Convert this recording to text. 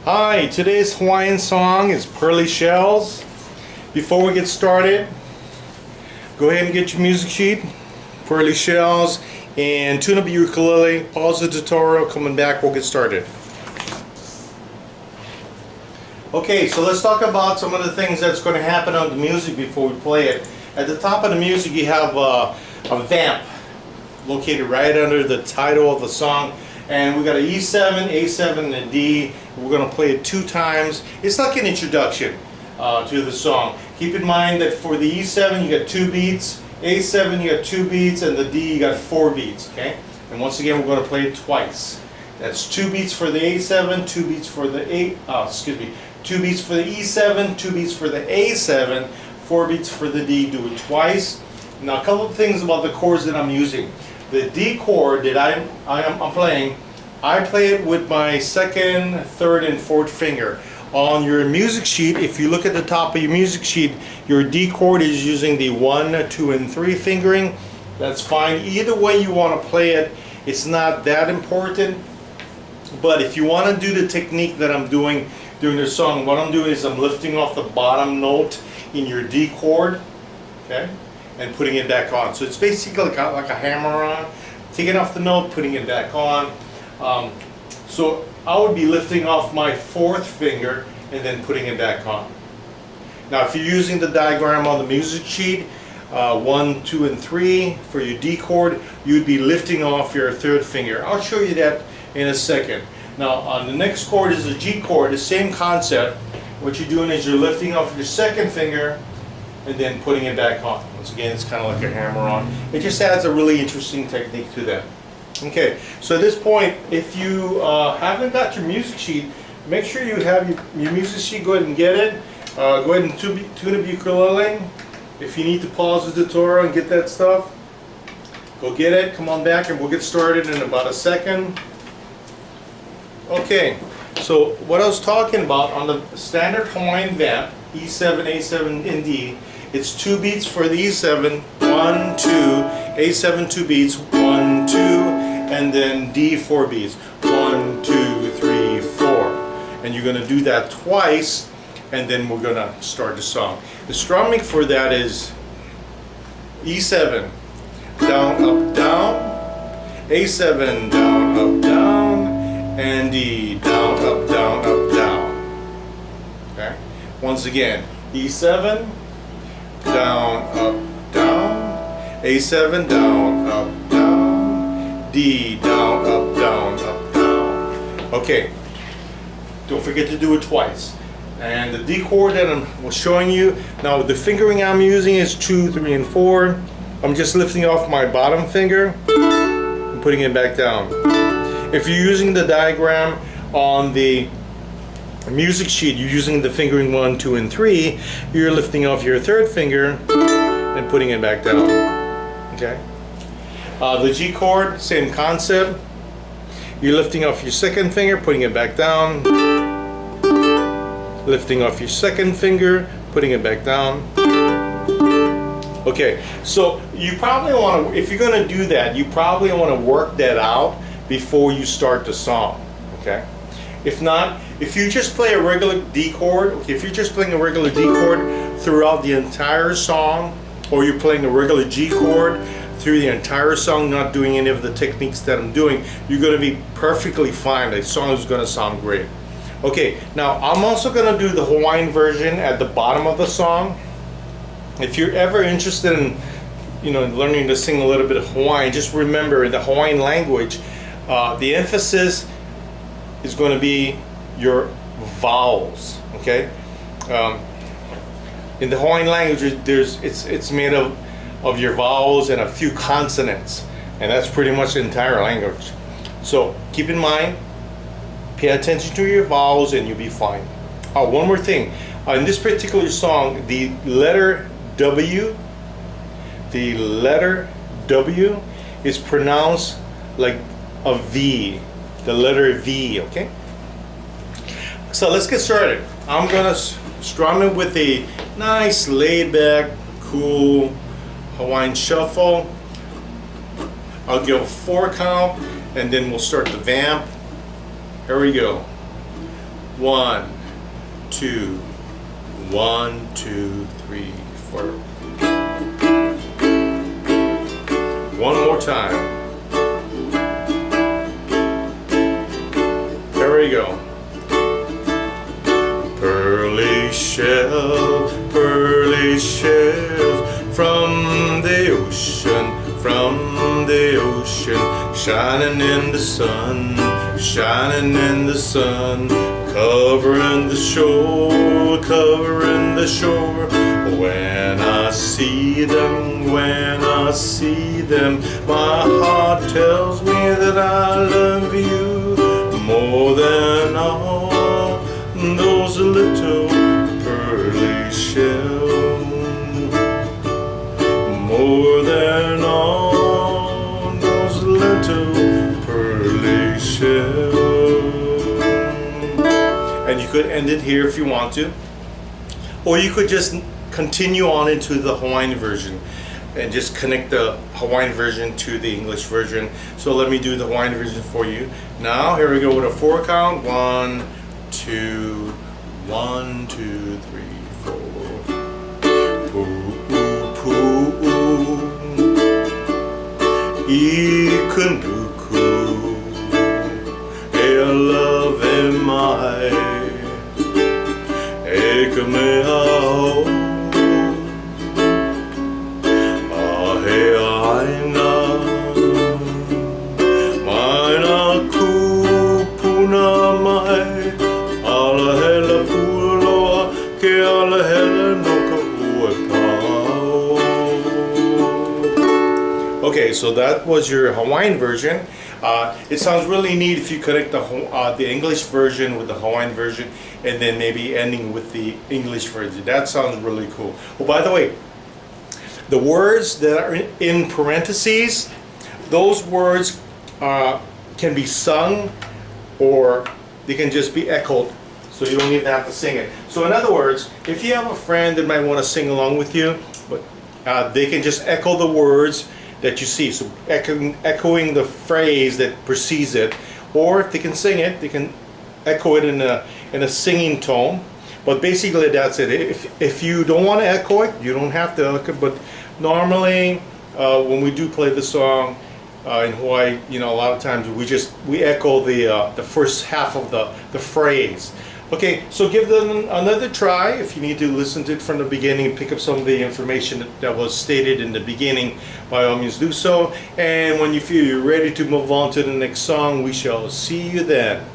Hi, today's Hawaiian song is Pearly Shells. Before we get started, go ahead and get your music sheet, Pearly Shells, and tune up your ukulele. Pause the tutorial, coming back, we'll get started. Okay, so let's talk about some of the things that's going to happen on the music before we play it. At the top of the music you have a vamp located right under the title of the song. And we got an E7, A7, and a D. We're going to play it 2 times. It's like an introduction to the song. Keep in mind that for the E7 you got 2 beats, A7 you got 2 beats, and the D you got 4 beats. Okay? And once again we're going to play it twice. That's 2 beats for the A7, 2 beats for the 2 beats for the E7, 2 beats for the A7, 4 beats for the D. Do it twice. Now a couple of things about the chords that I'm using. The D chord that I'm playing, I play it with my 2nd, 3rd, and 4th finger. On your music sheet, if you look at the top of your music sheet, your D chord is using the 1, 2, and 3 fingering. That's fine. Either way you want to play it, it's not that important. But if you want to do the technique that I'm doing during the song, what I'm doing is I'm lifting off the bottom note in your D chord, okay, and putting it back on. So it's basically like a hammer-on, taking off the note, putting it back on. So I would be lifting off my 4th finger and then putting it back on. Now if you're using the diagram on the music sheet, 1, 2, and 3 for your D chord, you'd be lifting off your 3rd finger. I'll show you that in a second. Now on the next chord is the G chord, the same concept. What you're doing is you're lifting off your 2nd finger and then putting it back on. Once again, it's kind of like a hammer-on. It just adds a really interesting technique to that. Okay, so at this point, if you haven't got your music sheet, make sure you have your music sheet. Go ahead and get it. Go ahead and tune up your ukulele. If you need to pause the tutorial and get that stuff, go get it. Come on back and we'll get started in about a second. Okay, so what I was talking about on the standard Hawaiian vamp, E7, A7, and D, it's 2 beats for the E7, 1, 2, A7 2 beats, 1, 2, and then D 4 beats, 1, 2, 3, 4. And you're going to do that twice, and then we're going to start the song. The strumming for that is E7, down, up, down, A7, down, up, down, and D, down, up, down, up, down. Okay? Once again, E7, down, up, down, A7, down, up, down, D, down, up, down, up, down. Okay, don't forget to do it twice. And the D chord that I'm showing you, now the fingering I'm using is 2, 3, and 4. I'm just lifting off my bottom finger and putting it back down. If you're using the diagram on the music sheet, you're using the fingering 1, 2, and 3, you're lifting off your 3rd finger and putting it back down. Okay? The G chord, same concept. You're lifting off your 2nd finger, putting it back down. Lifting off your 2nd finger, putting it back down. Okay, so you probably want to, if you're going to do that, you probably want to work that out before you start the song. Okay? If not, if you just play a regular D chord, if you're just playing a regular D chord throughout the entire song, or you're playing a regular G chord through the entire song, not doing any of the techniques that I'm doing, you're going to be perfectly fine. The song is going to sound great. Okay, now I'm also going to do the Hawaiian version at the bottom of the song. If you're ever interested in, learning to sing a little bit of Hawaiian, just remember in the Hawaiian language, the emphasis is going to be your vowels. Okay, in the Hawaiian language, it's made of your vowels and a few consonants, and that's pretty much the entire language. So keep in mind, pay attention to your vowels, and you'll be fine. Oh, one more thing. In this particular song, the letter W is pronounced like a V, the letter V, okay? So let's get started. I'm gonna strum it with a nice laid-back, cool Hawaiian shuffle. I'll give a 4 count, and then we'll start the vamp. Here we go. 1, 2, 1, 2, 3, 4. One more time. There we go. Pearly shells from the ocean, shining in the sun, covering the shore, When I see them, my heart tells me that I love you more than all those little pearly shells, more than all those little pearly shells. And you could end it here if you want to, or you could just continue on into the Hawaiian version and just connect the Hawaiian version to the English version. So let me do the Hawaiian version for you. Now here we go with a 4 count. 1, 2, 1, 2, 3, 4. Pu'u ikanuku e love mai e kameao ahe aina maina kupuna mai alahela puloa ke alahela no ka ue pao. Okay, so that was your Hawaiian version. It sounds really neat if you connect the English version with the Hawaiian version, and then maybe ending with the English version. That sounds really cool. Oh, by the way, the words that are in parentheses, those words can be sung, or they can just be echoed, so you don't even have to sing it. So in other words, if you have a friend that might want to sing along with you, but they can just echo the words that you see, so echoing the phrase that precedes it, or if they can sing it, they can echo it in a singing tone. But basically that's it. If you don't want to echo it, you don't have to echo it. But normally when we do play the song in Hawaii, you know, a lot of times we echo the first half of the phrase. Okay, so give them another try. If you need to listen to it from the beginning, pick up some of the information that was stated in the beginning, by all means do so. And when you feel you're ready to move on to the next song, we shall see you then.